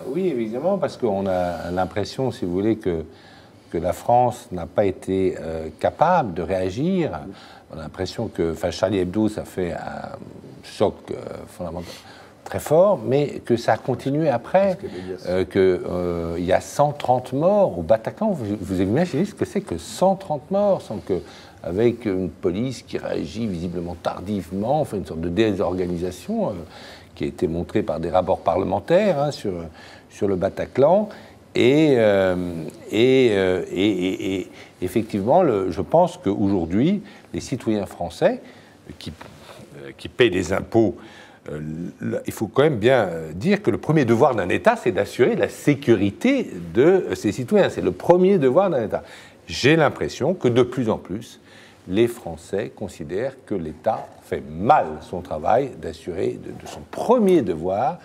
Oui, évidemment, parce qu'on a l'impression, si vous voulez, que la France n'a pas été capable de réagir. On a l'impression que Charlie Hebdo, ça fait un choc fondamental très fort, mais que ça a continué après, qu'il y a 130 morts au Bataclan. Vous imaginez ce que c'est que 130 morts, sans que, avec une police qui réagit visiblement tardivement, enfin une sorte de désorganisation qui a été montrée par des rapports parlementaires sur le Bataclan. Et effectivement, je pense qu'aujourd'hui, les citoyens français qui paient des impôts, il faut quand même bien dire que le premier devoir d'un État, c'est d'assurer la sécurité de ses citoyens. C'est le premier devoir d'un État. J'ai l'impression que de plus en plus, les Français considèrent que l'État fait mal son travail d'assurer de son premier devoir.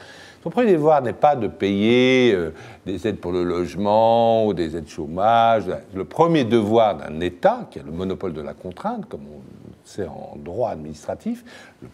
Son premier devoir n'est pas de payer des aides pour le logement ou des aides chômage. Le premier devoir d'un État, qui a le monopole de la contrainte, comme on sait en droit administratif, la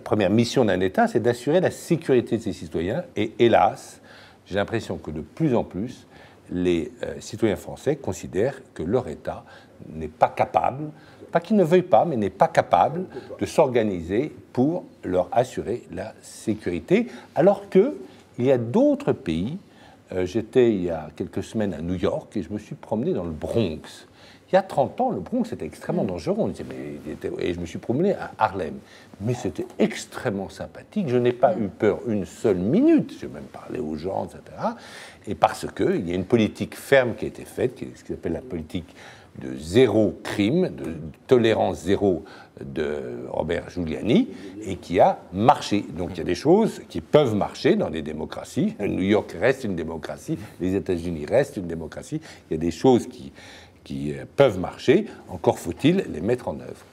première mission d'un État, c'est d'assurer la sécurité de ses citoyens. Et hélas, j'ai l'impression que de plus en plus, les citoyens français considèrent que leur État n'est pas capable, pas qu'il ne veuille pas, mais n'est pas capable de s'organiser pour leur assurer la sécurité, alors qu'il y a d'autres pays. J'étais il y a quelques semaines à New York et je me suis promené dans le Bronx. Il y a 30 ans, le Bronx était extrêmement dangereux. Et je me suis promené à Harlem. Mais c'était extrêmement sympathique. Je n'ai pas eu peur une seule minute. J'ai même parlé aux gens, etc. Et parce qu'il y a une politique ferme qui a été faite, ce qui s'appelle la politique de zéro crime, de tolérance zéro de Robert Giuliani, et qui a marché. Donc il y a des choses qui peuvent marcher dans des démocraties. New York reste une démocratie, les États-Unis restent une démocratie. Il y a des choses qui peuvent marcher, encore faut-il les mettre en œuvre.